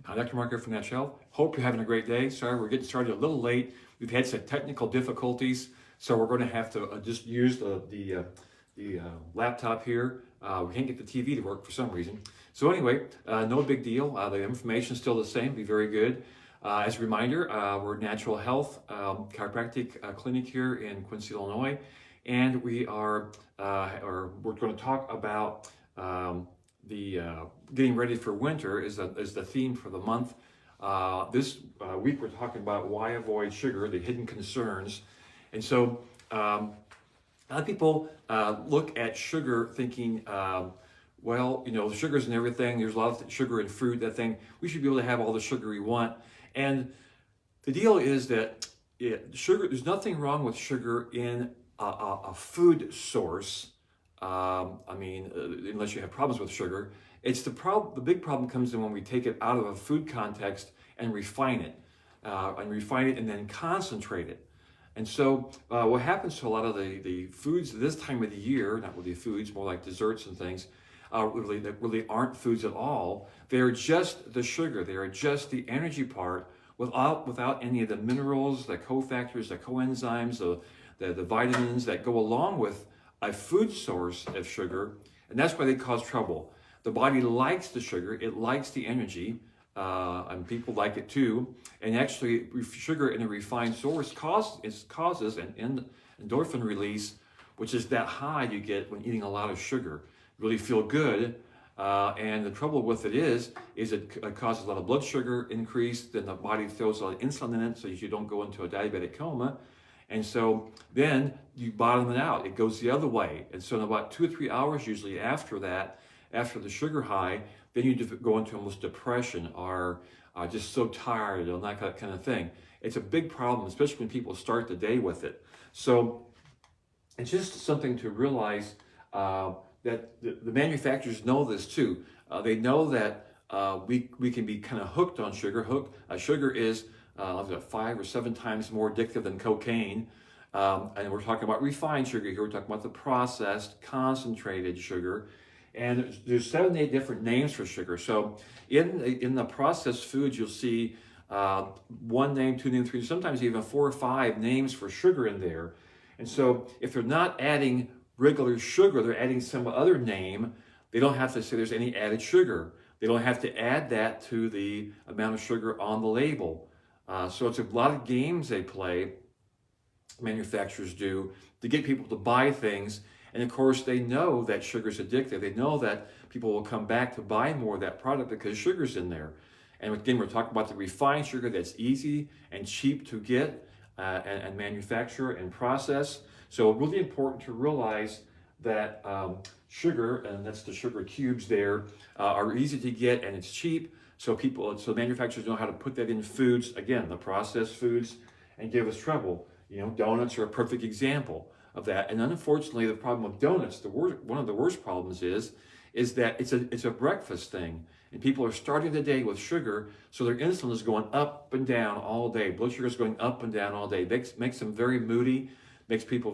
Dr. Mark here from Natch Health. Hope you're having a great day. Sorry, we're getting started a little late. We've had some technical difficulties, so we're going to have to just use the laptop here. We can't get the TV to work for some reason. So anyway, no big deal. The information is still the same. Be very good. As a reminder, we're Natural Health Chiropractic Clinic here in Quincy, Illinois, and we're going to talk about the getting ready for winter is the theme for the month. This week we're talking about why avoid sugar, the hidden concerns. And so a lot of people look at sugar thinking, well, sugar's in everything. There's a lot of sugar in fruit, that thing. We should be able to have all the sugar we want. And the deal is that sugar, there's nothing wrong with sugar in a food source. Unless you have problems with sugar. It's the big problem comes in when we take it out of a food context and refine it, and then concentrate it. And so what happens to a lot of the foods this time of the year, not really foods, more like desserts and things, that really aren't foods at all. They're just the sugar. They are just the energy part without any of the minerals, the cofactors, the coenzymes, the vitamins that go along with a food source of sugar, and that's why they cause trouble. The body likes the sugar, it likes the energy, and people like it too. And actually, sugar in a refined source causes an endorphin release, which is that high you get when eating a lot of sugar. You really feel good, and the trouble with it is it causes a lot of blood sugar increase. Then the body throws a lot of insulin in it, so you don't go into a diabetic coma. And so then you bottom it out. It goes the other way. And so in about 2 or 3 hours, usually after that, after the sugar high, then you go into almost depression or just so tired and that kind of thing. It's a big problem, especially when people start the day with it. So it's just something to realize that the manufacturers know this too. They know that we can be kind of hooked on sugar. Sugar is 5 or 7 times more addictive than cocaine. And we're talking about refined sugar here. We're talking about the processed, concentrated sugar. And there's 7 to 8 different names for sugar. So in the processed foods, you'll see 1 name, 2 names, 3, sometimes even 4 or 5 names for sugar in there. And so if they're not adding regular sugar, they're adding some other name, they don't have to say there's any added sugar. They don't have to add that to the amount of sugar on the label. So it's a lot of games they play, manufacturers do, to get people to buy things. And of course, they know that sugar's addictive. They know that people will come back to buy more of that product because sugar's in there. And again, we're talking about the refined sugar that's easy and cheap to get and manufacture and process. So really important to realize that sugar, and that's the sugar cubes there, are easy to get and it's cheap. So manufacturers know how to put that in foods, again, the processed foods, and give us trouble. Donuts are a perfect example of that. And unfortunately, the problem with donuts, one of the worst problems is that it's a breakfast thing. And people are starting the day with sugar, so their insulin is going up and down all day. Blood sugar is going up and down all day. Makes them very moody, makes people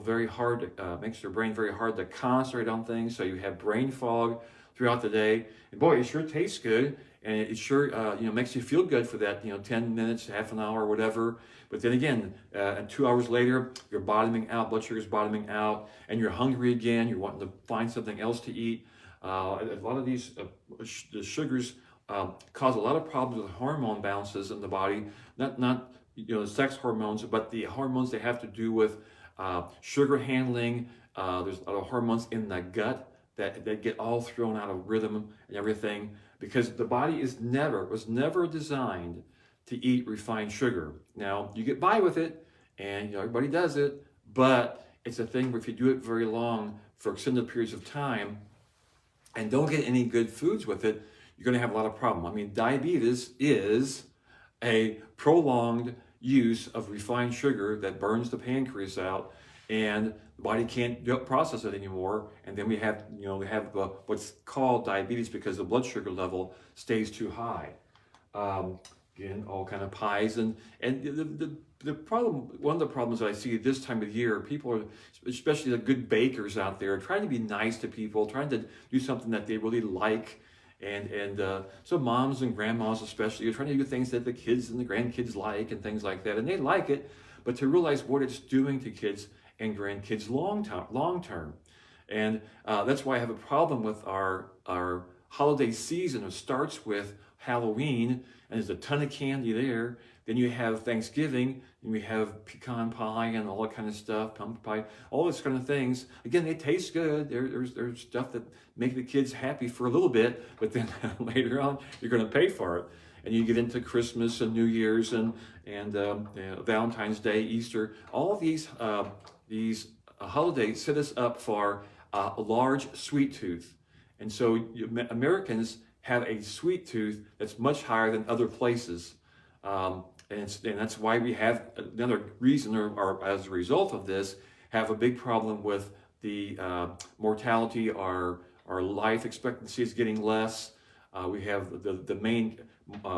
makes their brain very hard to concentrate on things. So you have brain fog throughout the day. And boy, it sure tastes good. And it sure makes you feel good for that 10 minutes, half an hour, whatever. But then again, 2 hours later, you're bottoming out, blood sugar's bottoming out, and you're hungry again. You're wanting to find something else to eat. A lot of these the sugars cause a lot of problems with hormone balances in the body. Not the sex hormones, but the hormones they have to do with sugar handling. There's a lot of hormones in the gut that get all thrown out of rhythm and everything, because the body was never designed to eat refined sugar. Now, you get by with it, and everybody does it, but it's a thing where if you do it very long for extended periods of time and don't get any good foods with it, you're going to have a lot of problem. Diabetes is a prolonged use of refined sugar that burns the pancreas out, and the body can't process it anymore, and then we have what's called diabetes because the blood sugar level stays too high. Again, all kind of pies and the problem. One of the problems that I see this time of year, people are, especially the good bakers out there, trying to be nice to people, trying to do something that they really like, So moms and grandmas especially are trying to do things that the kids and the grandkids like and things like that, and they like it, but to realize what it's doing to kids and grandkids long term. And that's why I have a problem with our holiday season. It starts with Halloween, and there's a ton of candy there. Then you have Thanksgiving, and we have pecan pie and all that kind of stuff, pumpkin pie, all those kind of things. Again, they taste good. There's stuff that make the kids happy for a little bit, but then later on, you're going to pay for it. And you get into Christmas and New Year's and Valentine's Day, Easter. All of these holidays set us up for a large sweet tooth. And so Americans have a sweet tooth that's much higher than other places. And that's why we have another reason, or as a result of this, have a big problem with the mortality. Our life expectancy is getting less. We have the main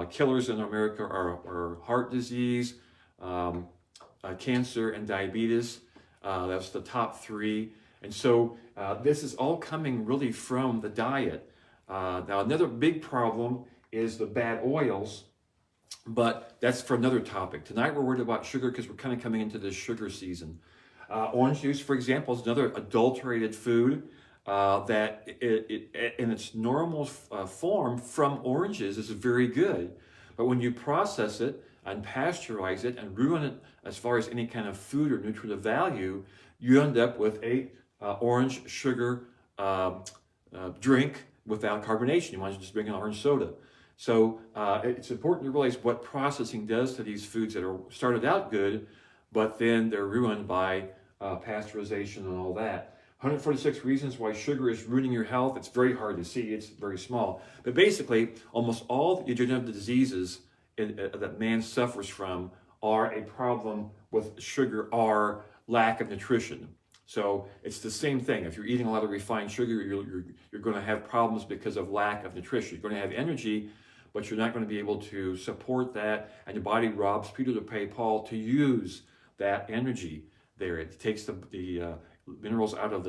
killers in America are heart disease, cancer, and diabetes. That's the top three. And so this is all coming really from the diet. Now, another big problem is the bad oils, but that's for another topic. Tonight we're worried about sugar because we're kind of coming into this sugar season. Orange juice, for example, is another adulterated food that in its normal form from oranges is very good. But when you process it and pasteurize it and ruin it as far as any kind of food or nutritive value, you end up with a orange sugar drink without carbonation. You might as well just drink an orange soda. So it's important to realize what processing does to these foods that are started out good, but then they're ruined by pasteurization and all that. 146 reasons why sugar is ruining your health. It's very hard to see. It's very small. But basically, almost all the degenerative diseases that man suffers from are a problem with sugar or lack of nutrition. So it's the same thing. If you're eating a lot of refined sugar, you're going to have problems because of lack of nutrition. You're going to have energy, but you're not going to be able to support that, and your body robs Peter to pay Paul to use that energy there. It takes the minerals out of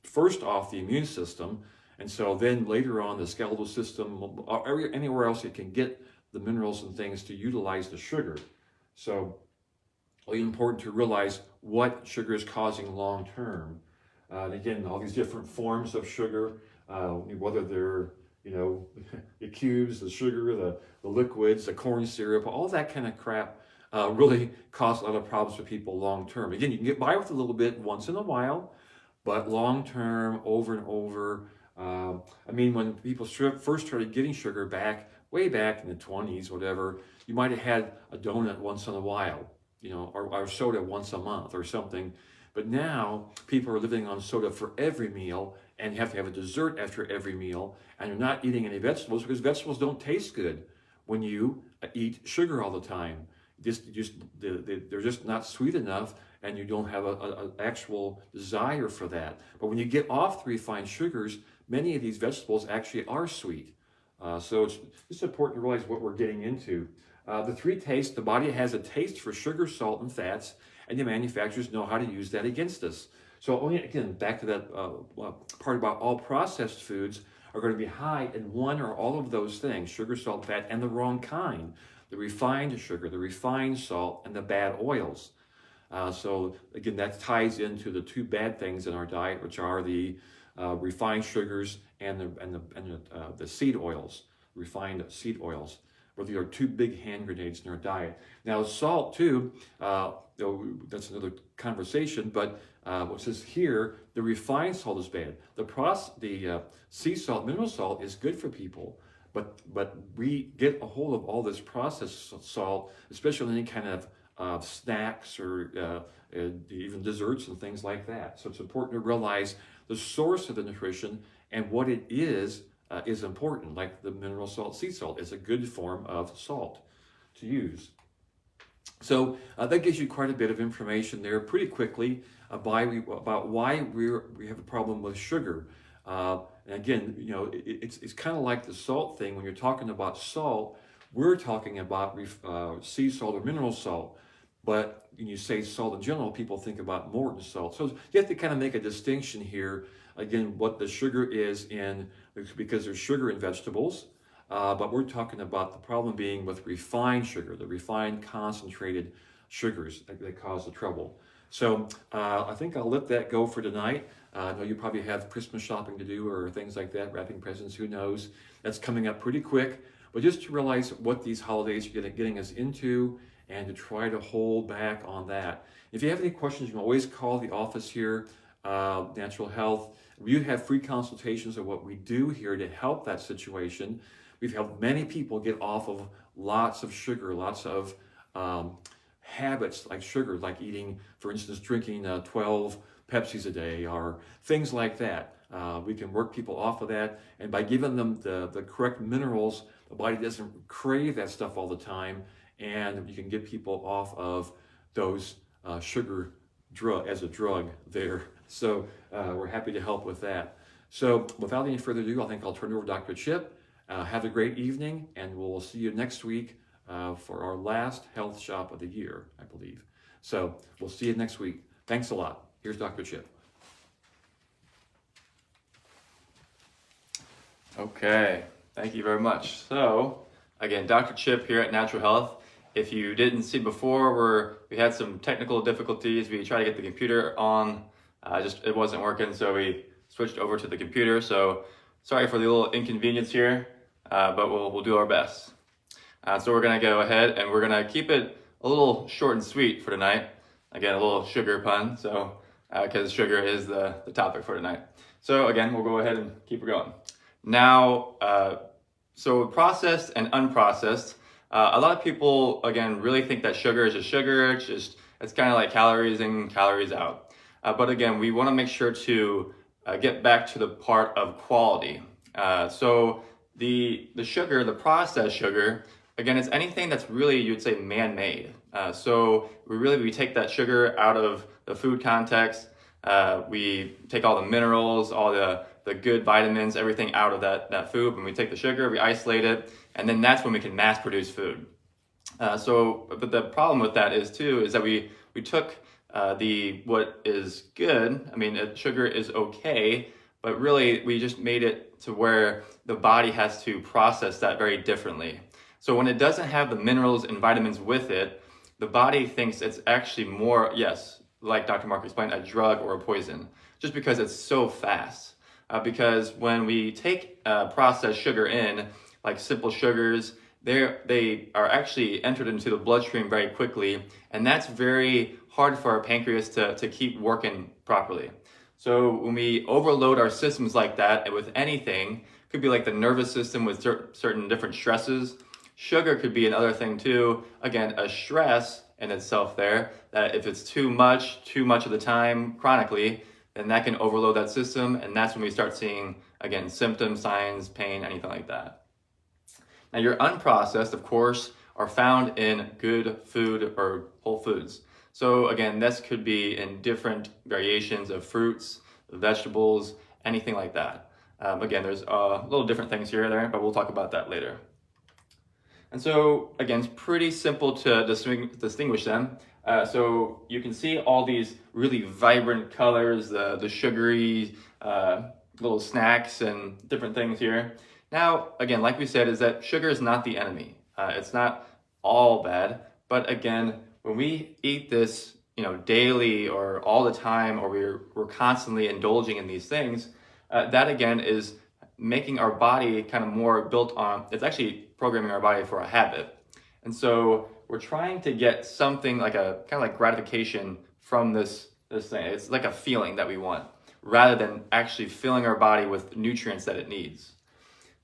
first off the immune system, and so then later on the skeletal system, anywhere else it can get the minerals and things to utilize the sugar. So really important to realize what sugar is causing long term. And again, all these different forms of sugar, whether they're the cubes, the sugar, the liquids, the corn syrup, all that kind of crap really causes a lot of problems for people long term. Again, you can get by with a little bit once in a while, but long term, over and over. When people first started getting sugar way back in the 20s, whatever, you might have had a donut once in a while, or soda once a month or something. But now people are living on soda for every meal, and you have to have a dessert after every meal, and you're not eating any vegetables because vegetables don't taste good when you eat sugar all the time. They're just not sweet enough, and you don't have an actual desire for that. But when you get off the refined sugars, many of these vegetables actually are sweet. So it's just important to realize what we're getting into. The three tastes: the body has a taste for sugar, salt, and fats, and the manufacturers know how to use that against us. So only, again, back to that part about all processed foods are going to be high in one or all of those things: sugar, salt, fat, and the wrong kind. The refined sugar, the refined salt, and the bad oils. So again, that ties into the two bad things in our diet, which are the refined sugars and the seed oils, refined seed oils. These are two big hand grenades in our diet. Now, salt too, that's another conversation, but what says here, the refined salt is bad. The sea salt, mineral salt, is good for people, but we get a hold of all this processed salt, especially in any kind of snacks or even desserts and things like that. So it's important to realize the source of the nutrition and what it is important. Like the mineral salt, sea salt is a good form of salt to use. So that gives you quite a bit of information there pretty quickly about why we have a problem with sugar. And again, it's kind of like the salt thing. When you're talking about salt, we're talking about sea salt or mineral salt. But when you say salt in general, people think about Morton salt. So you have to kind of make a distinction here again, what the sugar is because there's sugar in vegetables. But we're talking about the problem being with refined sugar, the refined concentrated sugars that cause the trouble. So I think I'll let that go for tonight. I know you probably have Christmas shopping to do or things like that, wrapping presents, who knows. That's coming up pretty quick. But just to realize what these holidays are getting us into and to try to hold back on that. If you have any questions, you can always call the office here, Natural Health. We have free consultations of what we do here to help that situation. We've helped many people get off of lots of sugar, lots of habits like sugar, like eating, for instance, drinking 12 Pepsis a day or things like that. We can work people off of that, and by giving them the correct minerals, the body doesn't crave that stuff all the time, and you can get people off of those sugar as a drug there. So we're happy to help with that. So without any further ado, I think I'll turn it over to Dr. Chip. Have a great evening, and we'll see you next week for our last health shop of the year, I believe. So we'll see you next week. Thanks a lot. Here's Dr. Chip. Okay, thank you very much. So, again, Dr. Chip here at Natural Health. If you didn't see before, we had some technical difficulties. We tried to get the computer on, it wasn't working, so we switched over to the computer. So, sorry for the little inconvenience here, but we'll do our best. So we're gonna go ahead and we're gonna keep it a little short and sweet for tonight. Again, a little sugar pun, so because sugar is the topic for tonight. So again, we'll go ahead and keep it going. Now, so processed and unprocessed, a lot of people, again, really think that sugar is just sugar. It's kind of like calories in, calories out. But again, we want to make sure to get back to the part of quality. So the sugar, the processed sugar, again, it's anything that's really, you'd say, man-made. So we take that sugar out of the food context. We take all the minerals, all the good vitamins, everything out of that food. When we take the sugar, we isolate it, and then that's when we can mass produce food. But the problem with that is that we took what is good. I mean, sugar is okay, but really we just made it to where the body has to process that very differently. So when it doesn't have the minerals and vitamins with it, the body thinks it's actually more, yes, like Dr. Mark explained, a drug or a poison, just because it's so fast. Because when we take processed sugar in, like simple sugars, they are actually entered into the bloodstream very quickly, and that's very hard for our pancreas to keep working properly. So when we overload our systems like that with anything, could be like the nervous system with certain different stresses. Sugar could be another thing too. Again, a stress in itself there, that if it's too much of the time chronically, then that can overload that system, and that's when we start seeing, again, symptoms, signs, pain, anything like that. Now, your unprocessed, of course, are found in good food or whole foods. So again, this could be in different variations of fruits, vegetables, anything like that. Again, there's little different things here and there, but we'll talk about that later. And so, again, it's pretty simple to distinguish them. So you can see all these really vibrant colors, the sugary little snacks and different things here. Now, again, like we said, is that sugar is not the enemy. It's not all bad, but again, when we eat this, daily or all the time, or we're constantly indulging in these things, that again is making our body kind of more built on, it's actually programming our body for a habit. And so we're trying to get something like a kind of like gratification from this thing. It's like a feeling that we want, rather than actually filling our body with nutrients that it needs.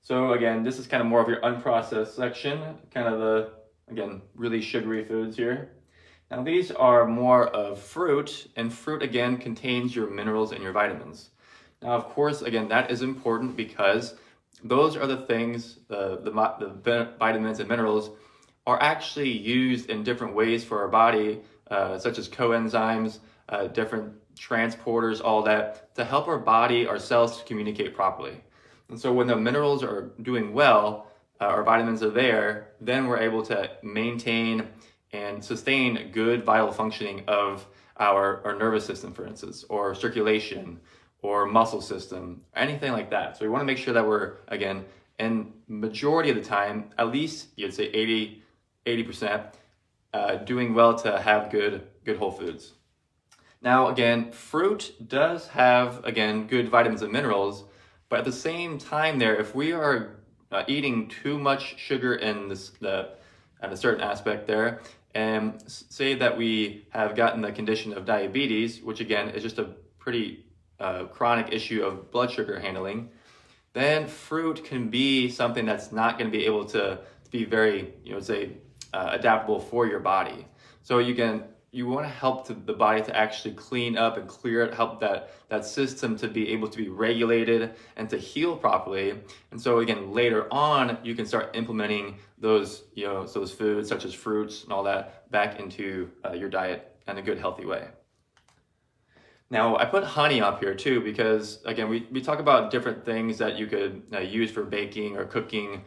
So again, this is kind of more of your unprocessed section, kind of the, again, really sugary foods here. Now these are more of fruit, and fruit again contains your minerals and your vitamins. Now, of course, again, that is important because those are the things, the vitamins and minerals are actually used in different ways for our body, such as coenzymes, different transporters, all that, to help our body, our cells to communicate properly. And so when the minerals are doing well, our vitamins are there, then we're able to maintain and sustain good vital functioning of our nervous system, for instance, or circulation, or muscle system, anything like that. So we want to make sure that we're, again, and majority of the time, at least you'd say 80%, doing well to have good whole foods. Now, again, fruit does have, again, good vitamins and minerals, but at the same time there, if we are eating too much sugar in at a certain aspect there, and say that we have gotten the condition of diabetes, which again is just a pretty chronic issue of blood sugar handling, then fruit can be something that's not going to be able to be very, adaptable for your body. So you want to help the body to actually clean up and clear it, help that system to be able to be regulated and to heal properly. And so again, later on, you can start implementing those foods such as fruits and all that back into your diet in a good, healthy way. Now, I put honey up here too because, again, we talk about different things that you could use for baking or cooking.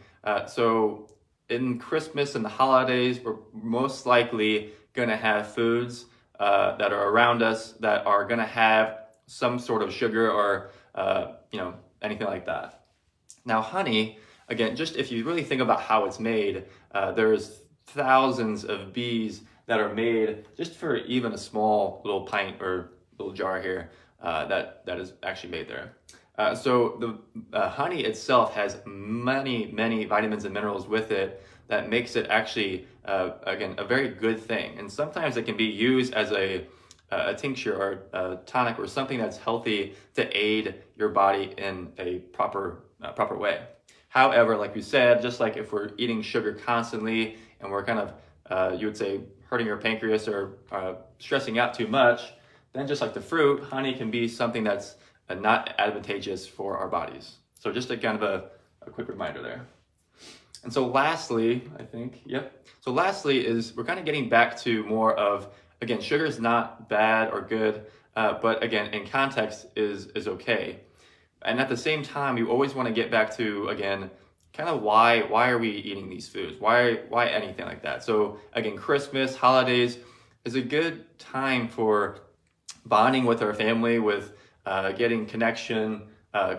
So in Christmas and the holidays, we're most likely going to have foods that are around us that are going to have some sort of sugar or anything like that. Now, honey, again, just if you really think about how it's made, there's thousands of bees that are made just for even a small little pint or little jar here that is actually made there. So the honey itself has many vitamins and minerals with it that makes it actually, again, a very good thing. And sometimes it can be used as a tincture or a tonic or something that's healthy to aid your body in a proper way. However, like we said, just like if we're eating sugar constantly and we're kind of, you would say, hurting your pancreas or stressing out too much, then just like the fruit, honey can be something that's not advantageous for our bodies. So just a kind of a quick reminder there. And so lastly, So lastly is we're kind of getting back to more of, again, sugar is not bad or good, but again, in context is okay. And at the same time, you always want to get back to, again, kind of why are we eating these foods? Why anything like that? So again, Christmas, holidays is a good time for bonding with our family, with getting connection,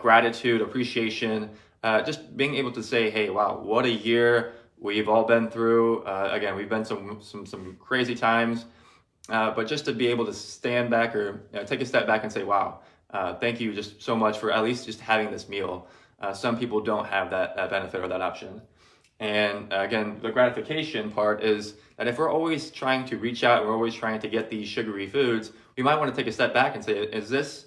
gratitude, appreciation, just being able to say, hey, wow, what a year we've all been through. Again, we've been some crazy times, but just to be able to stand back or take a step back and say, wow, thank you just so much for at least just having this meal. Some people don't have that benefit or that option. And again, the gratification part is that if we're always trying to reach out, we're always trying to get these sugary foods, we might want to take a step back and say, is this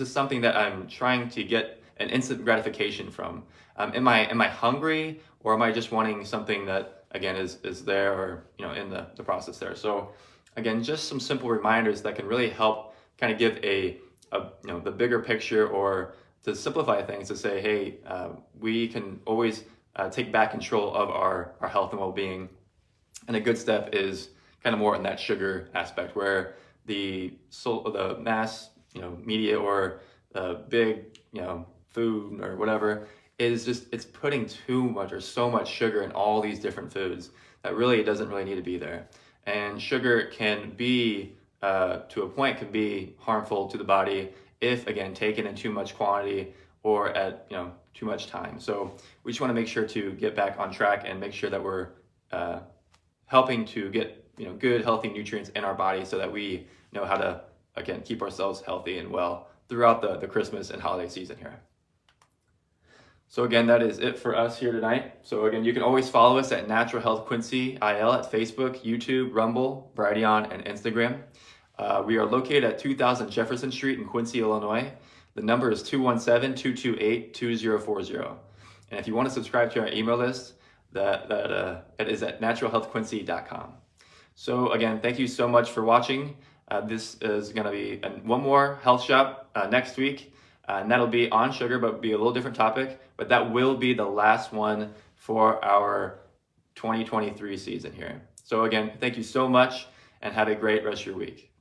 something that I'm trying to get an instant gratification from? Am I hungry, or am I just wanting something that, again, is there or in the process there? So again, just some simple reminders that can really help kind of give the bigger picture, or to simplify things, to say, hey, we can always take back control of our health and well-being. And a good step is kind of more in that sugar aspect, where the mass media or the big food or whatever is just, it's putting too much or so much sugar in all these different foods that really doesn't really need to be there. And sugar can be to a point can be harmful to the body if, again, taken in too much quantity or at too much time. So we just want to make sure to get back on track and make sure that we're helping to get good, healthy nutrients in our body, so that we know how to, again, keep ourselves healthy and well throughout the Christmas and holiday season here. So again, that is it for us here tonight. So again, you can always follow us at Natural Health Quincy IL at Facebook, YouTube, Rumble, Brighteon, and Instagram. We are located at 2000 Jefferson Street in Quincy, Illinois. The number is 217-228-2040. And if you want to subscribe to our email list, that is at naturalhealthquincy.com. So again, thank you so much for watching. This is going to be one more health shop next week, and that'll be on sugar, but be a little different topic. But that will be the last one for our 2023 season here. So again, thank you so much, and have a great rest of your week.